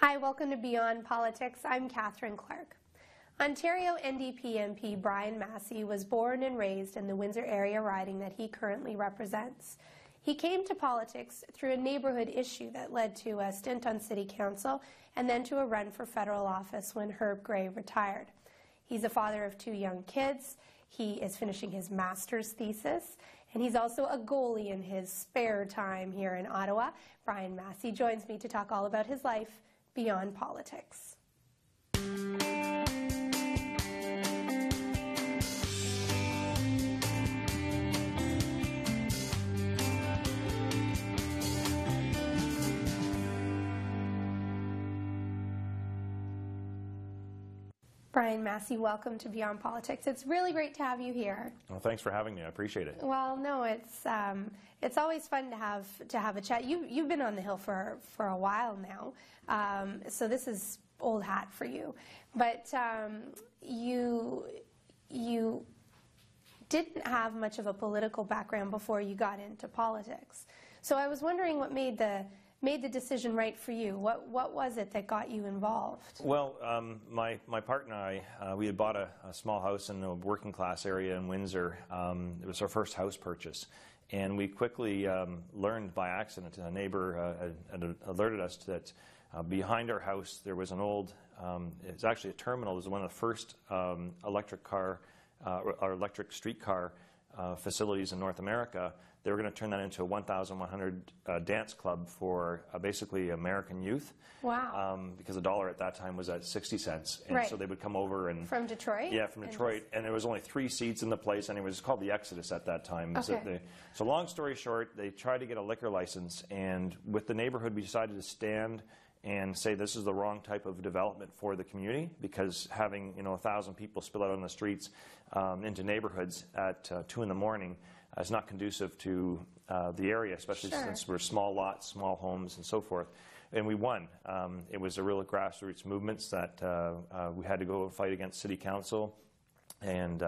Hi, welcome to Beyond Politics. I'm Catherine Clark. Ontario NDP MP Brian Masse was born and raised in the Windsor area riding that he currently represents. He came to politics through a neighborhood issue that led to a stint on City Council and then to a run for federal office when Herb Gray retired. He's a father of 2 young kids. He is finishing his master's thesis, and he's also a goalie in his spare time here in Ottawa. Brian Masse joins me to talk all about his life beyond politics. Brian Masse, welcome to Beyond Politics. It's really great to have you here. Well, thanks for having me. I appreciate it. Well, no, it's always fun to have a chat. You've been on the Hill for a while now, so this is old hat for you. But you didn't have much of a political background before you got into politics. So I was wondering what made the decision right for you. What was it that got you involved? Well, my partner and I, we had bought a small house in a working class area in Windsor. It was our first house purchase. And we quickly learned by accident, a neighbor had alerted us that behind our house there was an old, it's actually a terminal. It was one of the first electric streetcar facilities in North America. They were going to turn that into a 1,100 dance club for basically American youth. Wow. Because $1 at that time was at 60 cents. And right. So they would come over and... From Detroit? Yeah, from Detroit. And there was only 3 seats in the place, and it was called the Exodus at that time. Okay. So long story short, they tried to get a liquor license, and with the neighborhood, we decided to stand and say this is the wrong type of development for the community, because having 1,000 people spill out on the streets into neighborhoods at 2 in the morning is not conducive to the area, especially Sure. since we're small lots, small homes, and so forth. And we won. It was a real grassroots movement that we had to go and fight against City Council, and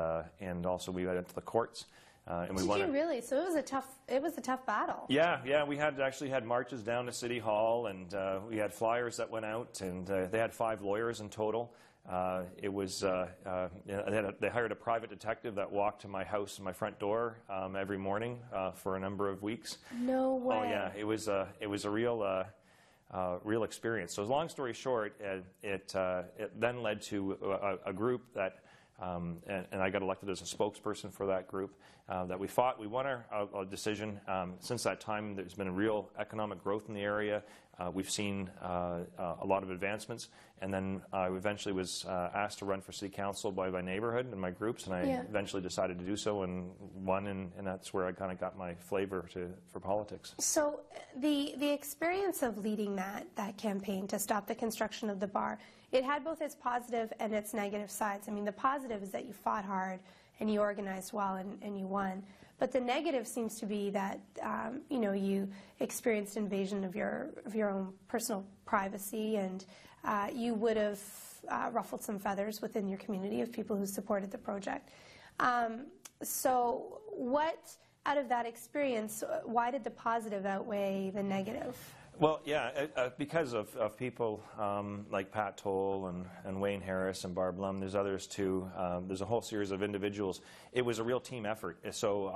also we went into the courts. And we won. Did you really? So it was a tough battle. Yeah. We actually had marches down to City Hall, and we had flyers that went out, and they had 5 lawyers in total. It was they hired a private detective that walked to my house and my front door every morning for a number of weeks. No way. Oh yeah, it was a real experience. So long story short, it then led to a group that. And I got elected as a spokesperson for that group that we fought. We won our decision. Since that time, there's been a real economic growth in the area. We've seen a lot of advancements. And then I eventually was asked to run for City Council by my neighborhood and my groups, and I eventually decided to do so and won, and that's where I kind of got my flavor for politics. So the experience of leading that campaign to stop the construction of the bar, it had both its positive and its negative sides. I mean, the positive is that you fought hard and you organized well and you won. But the negative seems to be that you experienced invasion of your own personal privacy, and you would have ruffled some feathers within your community of people who supported the project. So what, out of that experience, why did the positive outweigh the negative? Well, yeah, because of people like Pat Toll and Wayne Harris and Barb Lum, there's others too. There's a whole series of individuals. It was a real team effort. So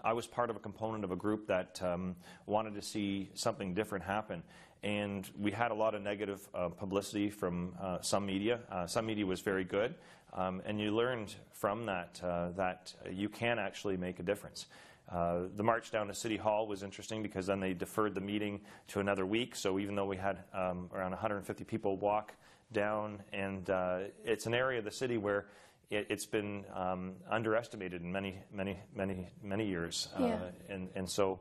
I was part of a component of a group that wanted to see something different happen. And we had a lot of negative publicity from some media. Some media was very good. And you learned from that that you can actually make a difference. The march down to City Hall was interesting because then they deferred the meeting to another week. So even though we had around 150 people walk down, and it's an area of the city where it's been underestimated in many years. Yeah. And so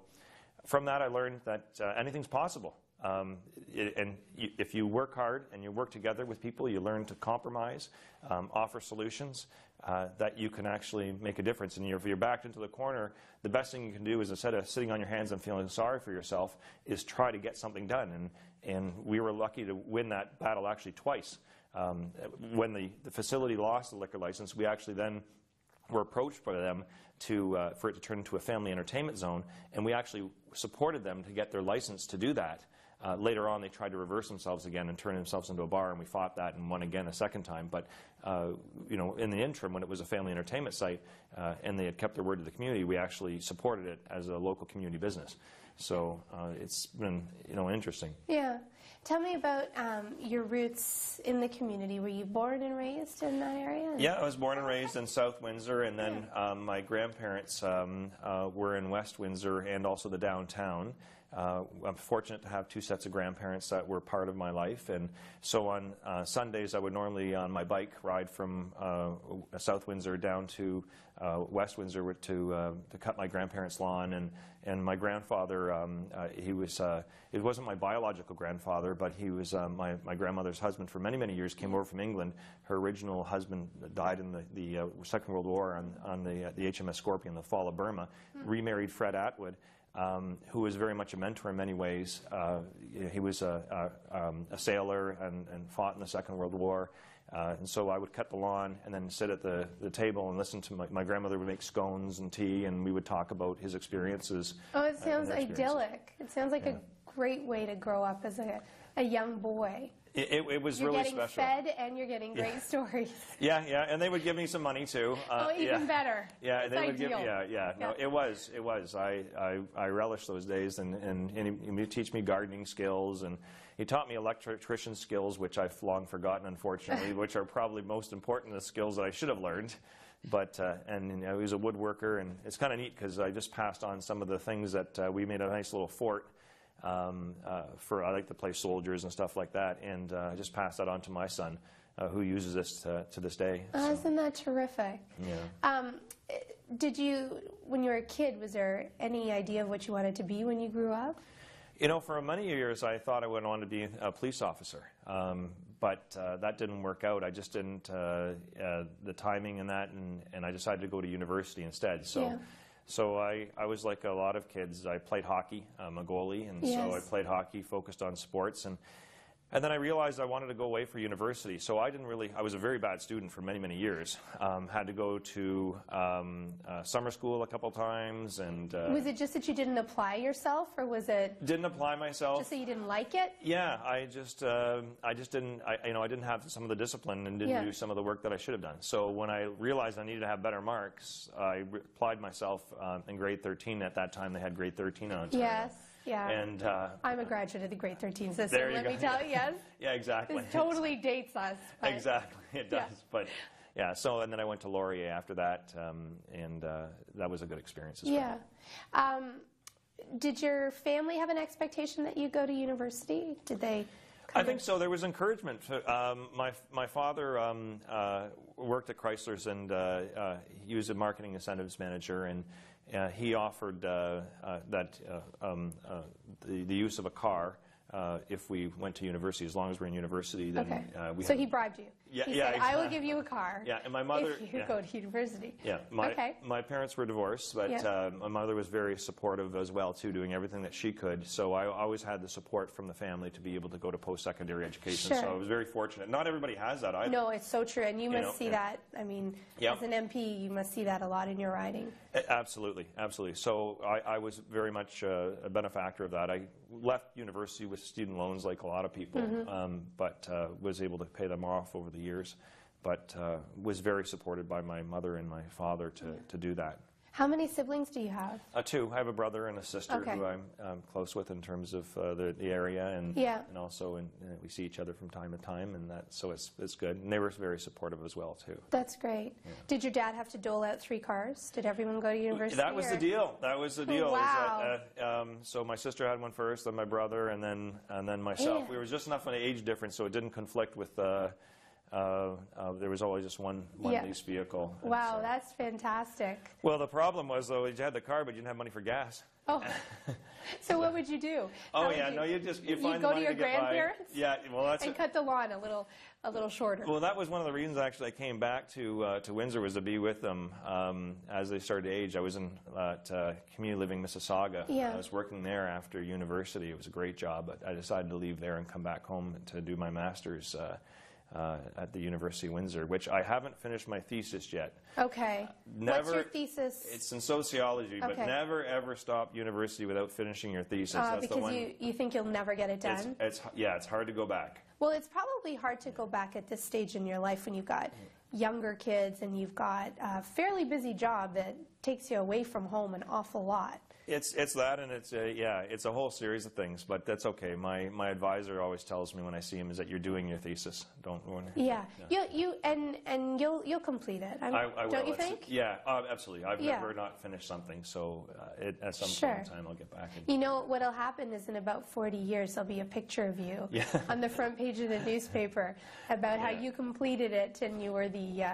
from that I learned that anything's possible. If you work hard and you work together with people, you learn to compromise, offer solutions, that you can actually make a difference. And if you're backed into the corner, the best thing you can do is, instead of sitting on your hands and feeling sorry for yourself, is try to get something done. And we were lucky to win that battle actually twice. When the facility lost the liquor license, we actually then were approached by them for it to turn into a family entertainment zone, and we actually supported them to get their license to do that. Later on, they tried to reverse themselves again and turn themselves into a bar, and we fought that and won again a second time. But in the interim, when it was a family entertainment site and they had kept their word to the community, we actually supported it as a local community business. So it's been interesting. Yeah. Tell me about your roots in the community. Were you born and raised in that area? Yeah, I was born and raised in South Windsor, and then my grandparents were in West Windsor and also the downtown. I'm fortunate to have two sets of grandparents that were part of my life, and so on Sundays I would normally on my bike ride from South Windsor down to West Windsor to cut my grandparents' lawn, and my grandfather, he was it wasn't my biological grandfather, but he was my grandmother's husband for many, many years. Came over from England. Her original husband died in the Second World War on the HMS Scorpion, the fall of Burma. Remarried Fred Atwood. Who was very much a mentor in many ways. He was a sailor and fought in the Second World War. And so I would cut the lawn and then sit at the table and listen to my grandmother would make scones and tea, and we would talk about his experiences. Oh, it sounds idyllic. It sounds like a great way to grow up as a young boy. It was really special. You're getting fed and you're getting great stories. Yeah, and they would give me some money too. Even better. Yeah, they would give. Yeah. No, it was. I relished those days, and he would teach me gardening skills, and he taught me electrician skills, which I've long forgotten, unfortunately, which are probably most important the skills that I should have learned. But and he was a woodworker, and it's kind of neat because I just passed on some of the things that we made a nice little fort. I like to play soldiers and stuff like that, and I just passed that on to my son, who uses this to this day. Oh, isn't that terrific? Yeah. Did you, when you were a kid, was there any idea of what you wanted to be when you grew up? For many years I thought I went on to be a police officer, but that didn't work out. I just didn't, the timing and that, and I decided to go to university instead. So. Yeah. So I was like a lot of kids. I played hockey. I'm a goalie, and so I played hockey, focused on sports, and then I realized I wanted to go away for university. So I was a very bad student for many, many years. Had to go to summer school a couple times, and was it just that you didn't apply yourself, or was it didn't apply myself? Just that you didn't like it? Yeah, I just didn't. I didn't have some of the discipline and didn't do some of the work that I should have done. So when I realized I needed to have better marks, I applied myself in grade 13. At that time, they had grade 13 on Ontario. Yes. Yeah, and I'm a graduate of the grade 13 system, let me tell you, yes. Yeah, exactly. This totally dates us. But exactly, it does. Yeah. But yeah, so and then I went to Laurier after that, and that was a good experience as well. Yeah. Did your family have an expectation that you go to university? Did they? I think so. There was encouragement. My father worked at Chrysler's, and he was a marketing incentives manager, and he offered the use of a car if we went to university. As long as we're in university, then so he bribed you. Yeah, he said, "I will give you a car." Yeah, and my mother. If you go to university. Yeah, my parents were divorced, but my mother was very supportive as well too, doing everything that she could. So I always had the support from the family to be able to go to post-secondary education. Sure. So I was very fortunate. Not everybody has that either. No, it's so true, and you must see that. I mean, as an MP, you must see that a lot in your riding. Absolutely, absolutely. So I was very much a benefactor of that. I left university with student loans, like a lot of people, but was able to pay them off over the years. But was very supported by my mother and my father to do that. How many siblings do you have? Two. I have a brother and a sister who I'm close with in terms of the area, and also we see each other from time to time, and so it's good. And they were very supportive as well too. That's great. Yeah. Did your dad have to dole out 3 cars? Did everyone go to university? That was the deal. That was the deal. Wow. So my sister had one first, then my brother, and then myself. Yeah. We were just enough of an age difference, so it didn't conflict with. There was always just one lease vehicle. Wow, that's fantastic. Well, the problem was, though, you had the car, but you didn't have money for gas. Oh, so what would you do? You find go the money to your to get grandparents. By. Yeah, well, and cut the lawn a little shorter. Well, that was one of the reasons actually I came back to Windsor, was to be with them as they started to age. I was in Community Living Mississauga. Yeah. I was working there after university. It was a great job, but I decided to leave there and come back home to do my master's. at the University of Windsor, which I haven't finished my thesis yet. Okay. What's your thesis? It's in sociology, but never ever stop university without finishing your thesis. That's because the one. You think you'll never get it done? It's hard to go back. Well, it's probably hard to go back at this stage in your life when you've got younger kids and you've got a fairly busy job that takes you away from home an awful lot. It's that, and it's a whole series of things, but that's okay. My advisor always tells me when I see him is that you're doing your thesis. Don't worry. Yeah, you'll complete it. I will. Don't you think? Yeah, absolutely. I've never not finished something, so at some point in time I'll get back. You know what'll happen is in about 40 years there'll be a picture of you on the front page of the newspaper about how you completed it and you were the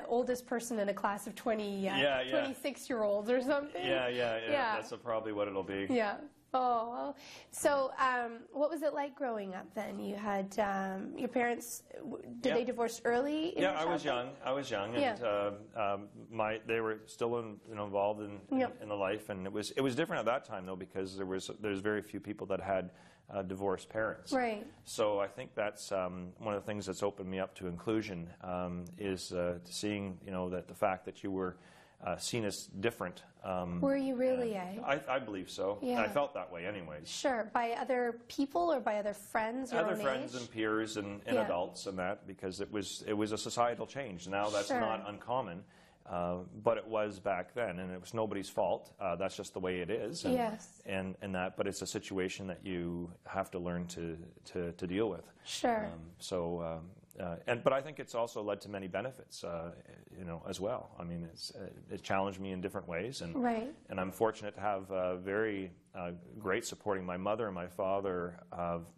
oldest person in a class of 26-year-olds or something. Yeah. That's probably what it'll be. Yeah. Oh, so what was it like growing up then? You had your parents. Did they divorce early? I was young. And they were still involved in the life, and it was different at that time though because there's very few people that had divorced parents. Right. So I think that's one of the things that's opened me up to inclusion is seeing that the fact that you were seen as different. Were you really? I believe so. Yeah. I felt that way anyways. Sure. By other people or by other friends? Other friends and peers and adults and that, because it was a societal change. Now that's not uncommon. But it was back then, and it was nobody's fault. That's just the way it is. And, but it's a situation that you have to learn to deal with. Sure. But I think it's also led to many benefits, as well. I mean, it challenged me in different ways, and I'm fortunate to have very great supporting. My mother and my father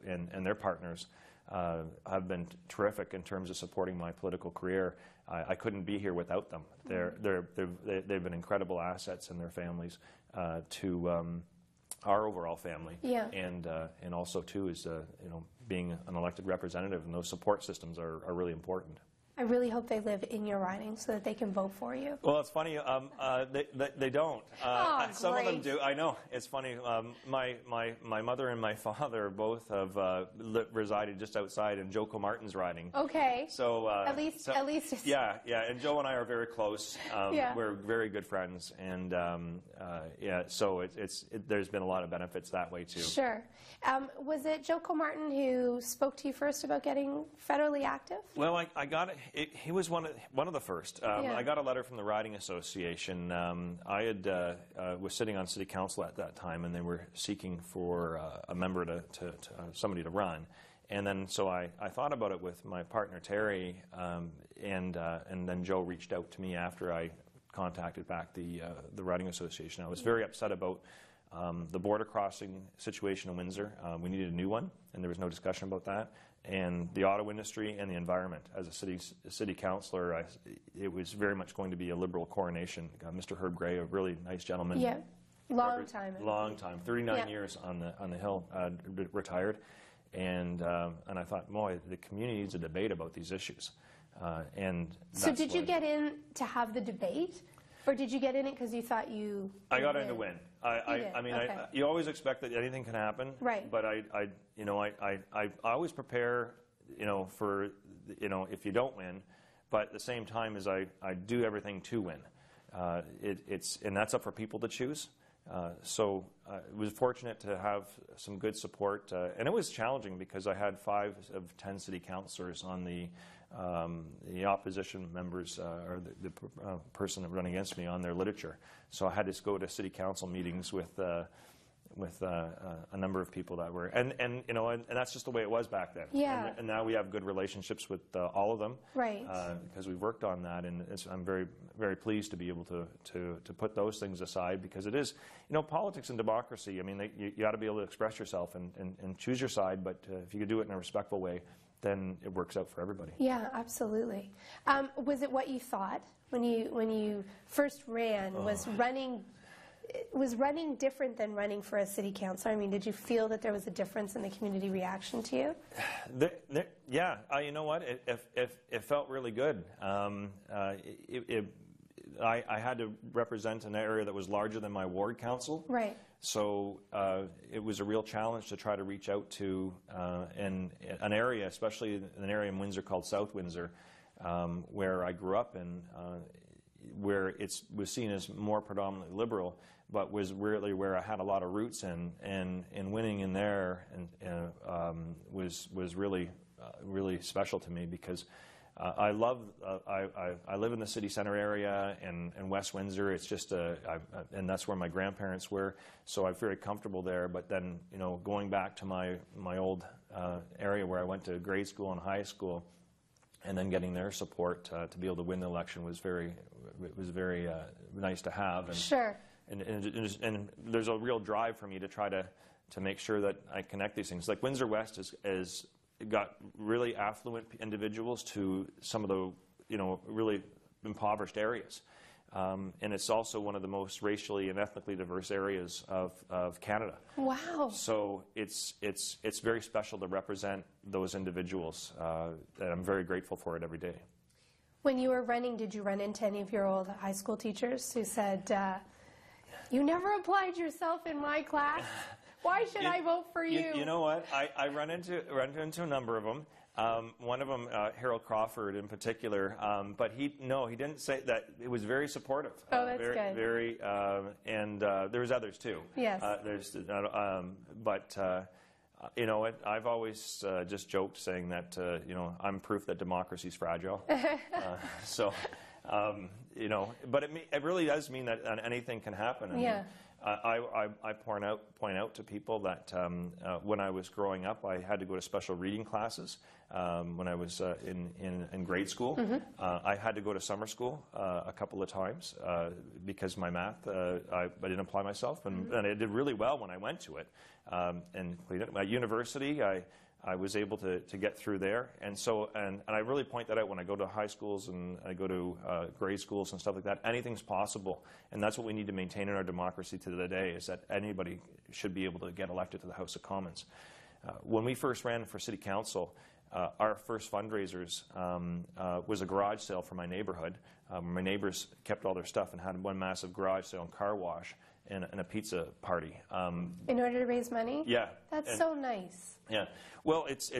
and their partners have been terrific in terms of supporting my political career. I couldn't be here without them. They've been incredible assets in their families to our overall family, and also too is being an elected representative, and those support systems are really important. I really hope they live in your riding so that they can vote for you. Well, it's funny. They don't. Some of them do. I know. It's funny. My mother and my father both have resided just outside in Joe Comartin's riding. Okay. So at least. Yeah. And Joe and I are very close. We're very good friends, and So there's been a lot of benefits that way too. Sure. Was it Joe Comartin who spoke to you first about getting federally active? Well, I got it. He was one of the first. I got a letter from the Riding Association. I was sitting on City Council at that time, and they were seeking for a member somebody to run. And then so I thought about it with my partner Terry, and then Joe reached out to me after I contacted back the Riding Association. I was very upset about the border crossing situation in Windsor. We needed a new one, and there was no discussion about that. And the auto industry and the environment. As a city councillor, it was very much going to be a Liberal coronation. Mr. Herb Gray, a really nice gentleman. Yeah, long time. 39 years on the Hill, retired. And I thought, boy, the community needs a debate about these issues. So did you get in to have the debate? Or did you get in it because you thought you... I got in to win. You always expect that anything can happen. Right. But I always prepare, for, if you don't win. But at the same time as I do everything to win. And that's up for people to choose. So I was fortunate to have some good support. And it was challenging because I had 5 of 10 city councillors on the opposition members, or the person running against me on their literature. So I had to go to city council meetings with a number of people that were, and that's just the way it was back then. Yeah. And now we have good relationships with all of them. Right. Because we've worked on that, and I'm very, very pleased to be able to put those things aside, because it is, politics and democracy. I mean, you got to be able to express yourself and choose your side, but if you could do it in a respectful way, then it works out for everybody. Yeah, absolutely. Was it what you thought when you first ran? Was running different than running for a city council? I mean, did you feel that there was a difference in the community reaction to you? Yeah, you know what? It felt really good. I had to represent an area that was larger than my ward council. Right. So it was a real challenge to try to reach out to an area, especially an area in Windsor called South Windsor, where I grew up and where it was seen as more predominantly liberal, but was really where I had a lot of roots in, and winning in there was really really special to me, because I live in the city center area and West Windsor. It's just and that's where my grandparents were, so I'm very comfortable there. But then, you know, going back to my old area where I went to grade school and high school, and then getting their support to be able to win the election was very nice to have. And, sure. And there's a real drive for me to try to make sure that I connect these things. Like Windsor West is got really affluent individuals to some of the, you know, really impoverished areas. And it's also one of the most racially and ethnically diverse areas of Canada. Wow. So it's very special to represent those individuals, and I'm very grateful for it every day. When you were running, did you run into any of your old high school teachers who said, you never applied yourself in my class? Why should I vote for you? You know what? I run into a number of them. One of them, Harold Crawford in particular, but he didn't say that. It was very supportive. Oh, that's good. And there was others too. Yes. You know what? I've always just joked saying that you know, I'm proof that democracy is fragile. You know, but it really does mean that anything can happen. I mean, I point out to people that when I was growing up, I had to go to special reading classes. When I was in grade school, I had to go to summer school a couple of times because my math, I didn't apply myself, and I did really well when I went to it. And at university, I was able to get through there, and I really point that out when I go to high schools and I go to grade schools and stuff like that. Anything's possible, and that's what we need to maintain in our democracy to the day, is that anybody should be able to get elected to the House of Commons. When we first ran for City Council, our first fundraisers was a garage sale for my neighborhood. My neighbors kept all their stuff and had one massive garage sale and car wash and a pizza party. In order to raise money? Yeah. That's so nice. Yeah. Well, it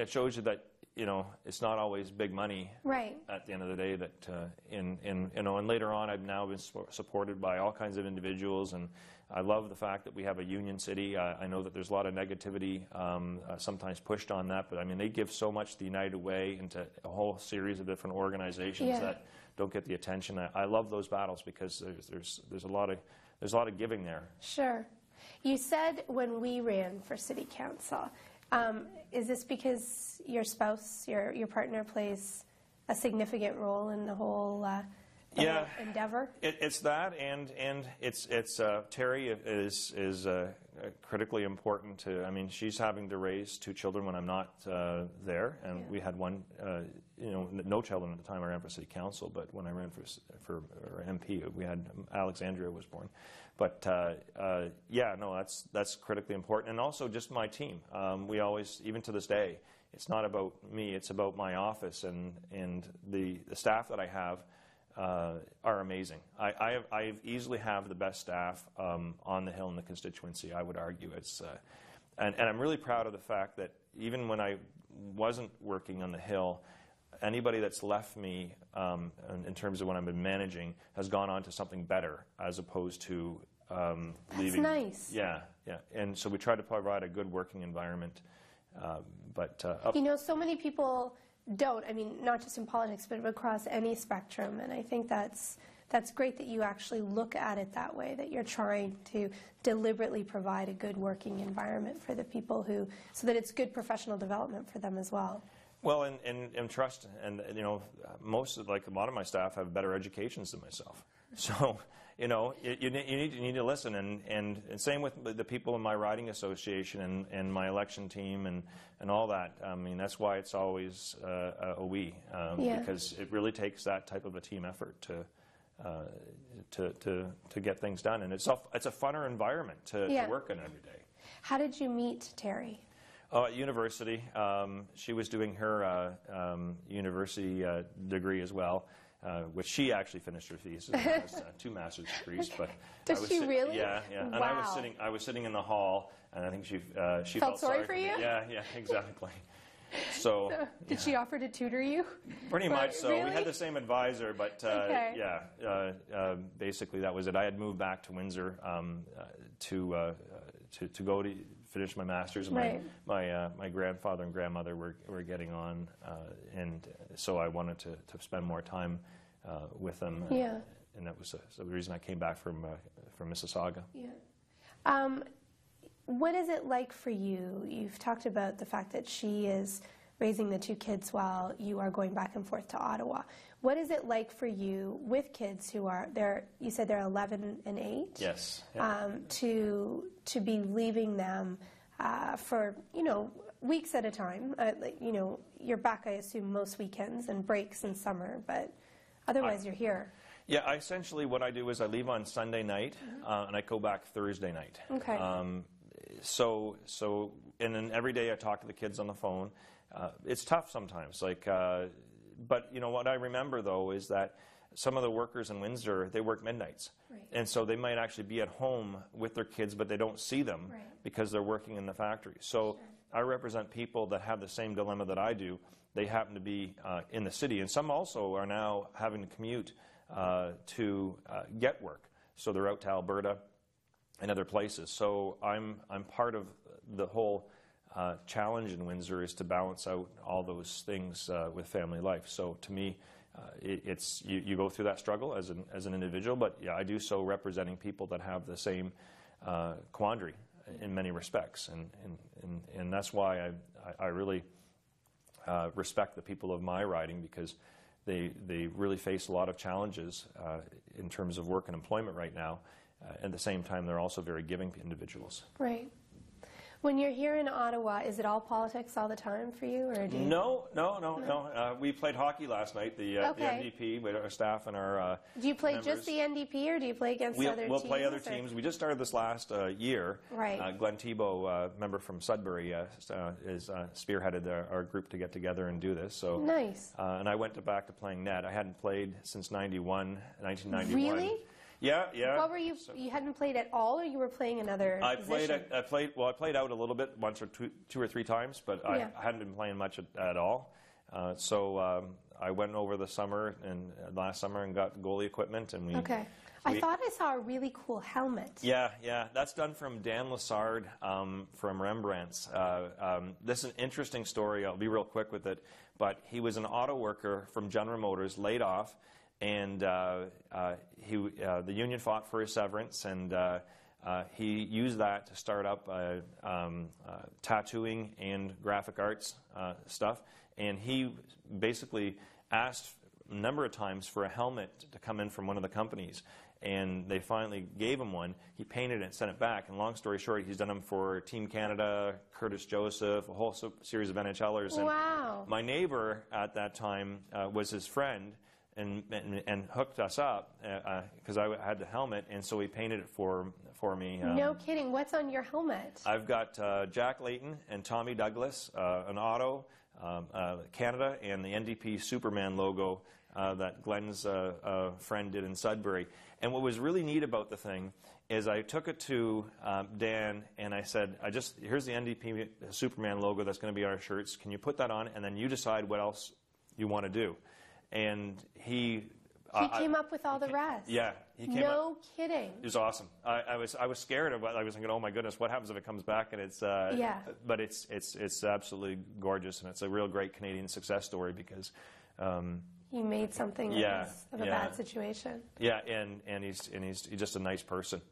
shows you that, you know, it's not always big money. Right. At the end of the day, that and later on, I've now been supported by all kinds of individuals, and I love the fact that we have a union city. I know that there's a lot of negativity sometimes pushed on that, but I mean, they give so much to the United Way and to a whole series of different organizations that don't get the attention. I love those battles because there's a lot of giving there. Sure. You said when we ran for City Council, is this because your spouse, your partner, plays a significant role in the whole endeavor? It's that, and it's Terry is critically important to. I mean, she's having to raise 2 children when I'm not there, and we had one, you know, no children at the time I ran for City Council, but when I ran for MP, we had Alexandria was born. But yeah, no, that's critically important, and also just my team. We always, even to this day, it's not about me; it's about my office and the staff that I have are amazing. I easily have the best staff on the Hill in the constituency. I would argue it's, and I'm really proud of the fact that even when I wasn't working on the Hill, anybody that's left me in terms of when I've been managing has gone on to something better as opposed to leaving. That's nice. Yeah, yeah. And so we try to provide a good working environment. You know, so many people don't. I mean, not just in politics, but across any spectrum. And I think that's great that you actually look at it that way, that you're trying to deliberately provide a good working environment for the people so that it's good professional development for them as well. Well, and trust, and you know, a lot of my staff have better educations than myself. So, you know, you need to listen, and same with the people in my riding association and my election team and all that. I mean, that's why it's always a we, because it really takes that type of a team effort to get things done, and it's a funner environment to work in every day. How did you meet Terry? At university. She was doing her university degree as well. which she actually finished her thesis and has 2 master's degrees. But Does she really? Yeah, yeah. And wow. I was sitting in the hall, and I think she felt sorry for you. Yeah, yeah, exactly. So did she offer to tutor you? Pretty much so. Really? We had the same advisor, but okay. yeah, basically that was it. I had moved back to Windsor to go to finish my master's. And right. my grandfather and grandmother were getting on, and so I wanted to spend more time with them. Yeah. And that was the reason I came back from Mississauga. Yeah. What is it like for you? You've talked about the fact that she is raising the 2 kids while you are going back and forth to Ottawa. What is it like for you with kids who are there? You said they're 11 and 8. Yes. Yeah. To be leaving them for weeks at a time. You're back, I assume, most weekends and breaks in summer, but otherwise you're here. Yeah. Essentially, what I do is I leave on Sunday night and I go back Thursday night. Okay. So and then every day I talk to the kids on the phone. It's tough sometimes, but what I remember though is that some of the workers in Windsor, they work midnights. Right. And so they might actually be at home with their kids, but they don't see them right. because they're working in the factory. So sure. I represent people that have the same dilemma that I do. They happen to be in the city, and some also are now having to commute to get work. So they're out to Alberta and other places. So I'm part of the whole challenge in Windsor is to balance out all those things with family life. So to me, it's you go through that struggle as an individual, but yeah, I do so representing people that have the same quandary in many respects, and that's why I really respect the people of my riding, because they really face a lot of challenges in terms of work and employment right now. At the same time, they're also very giving individuals. Right. When you're here in Ottawa, is it all politics all the time for you, or do you... No. We played hockey last night. The NDP, with our staff and our Do you play members. Just the NDP, or do you play against other teams? We'll play other teams. We just started this last year. Right. Glenn Thibault, member from Sudbury, is spearheaded our group to get together and do this. So nice. And I went back to playing net. I hadn't played since 1991. Really? Yeah, yeah. What were you? You hadn't played at all, or you were playing another position? I played out a little bit, once or two or three times, but I hadn't been playing much at all. So I went over the summer and last summer and got goalie equipment, and we. Okay. I thought I saw a really cool helmet. Yeah, that's done from Dan Lassard from Rembrandt's. This is an interesting story. I'll be real quick with it, but he was an auto worker from General Motors, laid off. And the union fought for his severance, and he used that to start up tattooing and graphic arts stuff. And he basically asked a number of times for a helmet to come in from one of the companies. And they finally gave him one. He painted it and sent it back. And long story short, he's done them for Team Canada, Curtis Joseph, a whole series of NHLers. And wow. My neighbor at that time was his friend. And hooked us up because I had the helmet, and so he painted it for me. No kidding. What's on your helmet? I've got Jack Layton and Tommy Douglas, an auto, Canada, and the NDP Superman logo that Glenn's friend did in Sudbury. And what was really neat about the thing is I took it to Dan and I said, here's the NDP Superman logo that's going to be on our shirts. Can you put that on, and then you decide what else you want to do. And he came up with all the rest. Yeah, he came No kidding. It was awesome. I was scared of it. I was thinking, oh my goodness, what happens if it comes back? And it's but it's absolutely gorgeous, and it's a real great Canadian success story because you made something of a bad situation. Yeah, and he's just a nice person.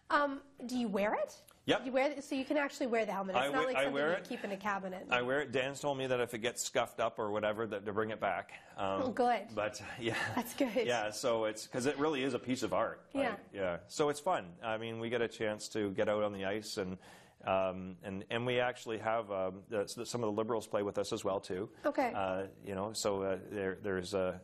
Do you wear it? Yep. You wear it, so you can actually wear the helmet. It's not like something you keep in a cabinet. I wear it. Dan's told me that if it gets scuffed up or whatever, that to bring it back. Oh, good. But yeah, that's good. Yeah, so it's because it really is a piece of art. Yeah. Right? Yeah. So it's fun. I mean, we get a chance to get out on the ice, and we actually have some of the Liberals play with us as well too. Okay. So there's a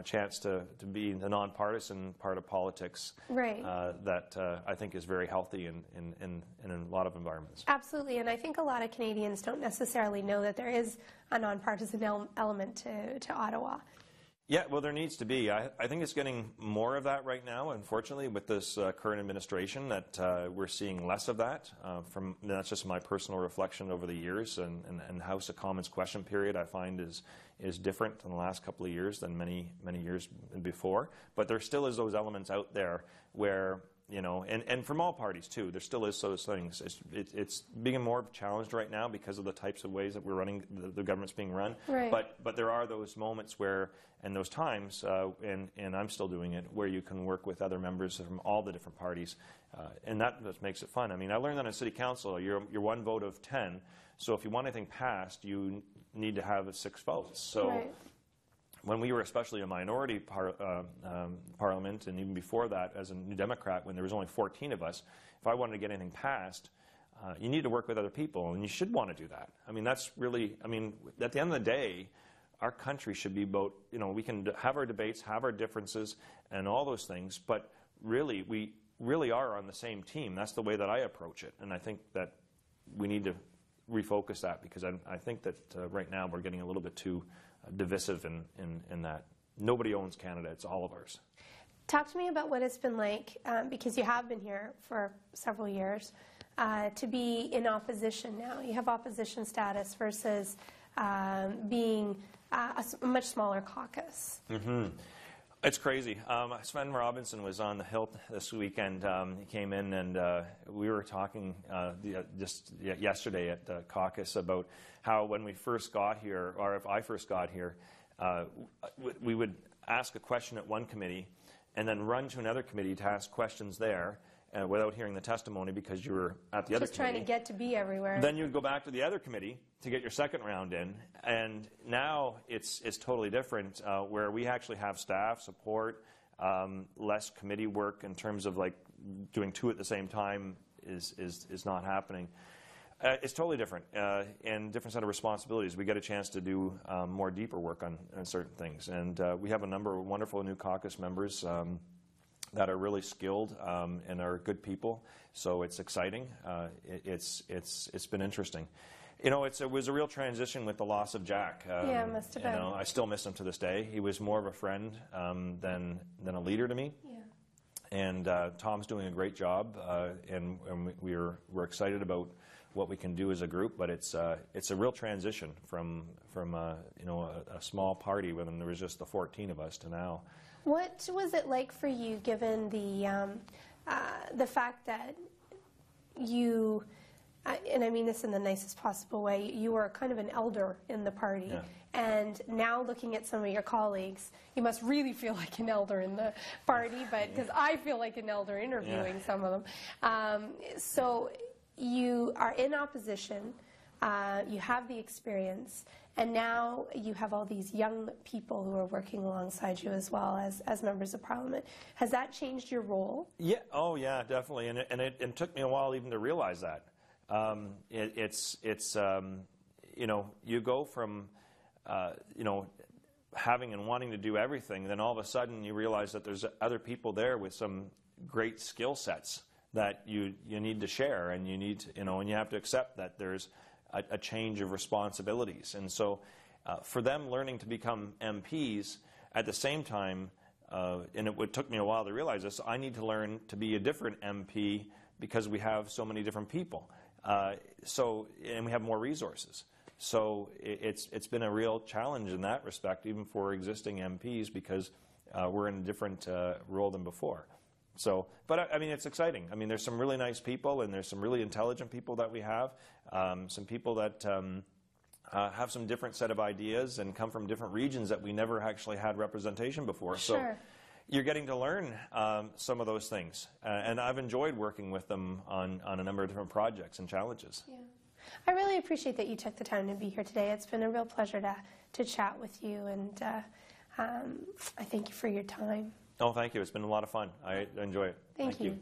chance to be the nonpartisan part of politics. Right. That I think is very healthy in a lot of environments. Absolutely, and I think a lot of Canadians don't necessarily know that there is a nonpartisan element to Ottawa. Yeah, well, there needs to be. I think it's getting more of that right now, unfortunately, with this current administration, that we're seeing less of that. That's just my personal reflection over the years, and House of Commons question period, I find, is different in the last couple of years than many years before. But there still is those elements out there where, you know, and from all parties too, there still is those things. It's being more challenged right now because of the types of ways that we're running, the government's being run. Right. But there are those moments where, and those times, and I'm still doing it, where you can work with other members from all the different parties, and that just makes it fun. I mean, I learned that in City Council, you're one vote of 10, so if you want anything passed, you need to have 6 votes. So. Right. When we were especially a minority parliament, and even before that as a New Democrat, when there was only 14 of us, if I wanted to get anything passed, you need to work with other people, and you should want to do that. I mean, that's really, I mean, at the end of the day, our country should be about, you know, we can have our debates, have our differences, and all those things, but really, we really are on the same team. That's the way that I approach it, and I think that we need to refocus that, because I think that right now we're getting a little bit too divisive in that nobody owns Canada, it's all of ours. Talk to me about what it's been like, because you have been here for several years, to be in opposition now. You have opposition status versus being a much smaller caucus. Mm-hmm. It's crazy. Sven Robinson was on the Hill this weekend. He came in, and we were talking just yesterday at the caucus about how when we first got here, or if I first got here, we would ask a question at one committee and then run to another committee to ask questions there without hearing the testimony because you were at the other committee. Just trying to get to be everywhere. Then you'd go back to the other committee to get your second round in, and now it's totally different, where we actually have staff support, less committee work in terms of like doing 2 at the same time is not happening. It's totally different, and different set of responsibilities. We get a chance to do more deeper work on certain things, and we have a number of wonderful new caucus members that are really skilled and are good people. So it's exciting. It's been interesting. You know, it was a real transition with the loss of Jack. Yeah, it must have been. You know, I still miss him to this day. He was more of a friend than a leader to me. Yeah. And Tom's doing a great job, and we're excited about what we can do as a group. But it's a real transition from you know, a small party when there was just the 14 of us to now. What was it like for you, given the fact that you, and I mean this in the nicest possible way, you were kind of an elder in the party, yeah. And now looking at some of your colleagues, you must really feel like an elder in the party, but because I feel like an elder interviewing some of them. So you are in opposition, you have the experience, and now you have all these young people who are working alongside you as well as members of Parliament. Has that changed your role? Yeah. Oh, yeah, definitely. And it took me a while even to realize that. It's you know, you go from you know, having and wanting to do everything, then all of a sudden you realize that there's other people there with some great skill sets that you need to share, and you need to, you know, and you have to accept that there's a change of responsibilities. And so for them learning to become MPs at the same time, and it took me a while to realize this, I need to learn to be a different MP because we have so many different people. And we have more resources. So it's been a real challenge in that respect, even for existing MPs, because we're in a different role than before. So, but I mean, it's exciting. I mean, there's some really nice people, and there's some really intelligent people that we have, some people that have some different set of ideas and come from different regions that we never actually had representation before. Sure. So you're getting to learn some of those things, and I've enjoyed working with them on a number of different projects and challenges. Yeah. I really appreciate that you took the time to be here today. It's been a real pleasure to chat with you, and I thank you for your time. Oh, thank you. It's been a lot of fun. I enjoy it. Thank you.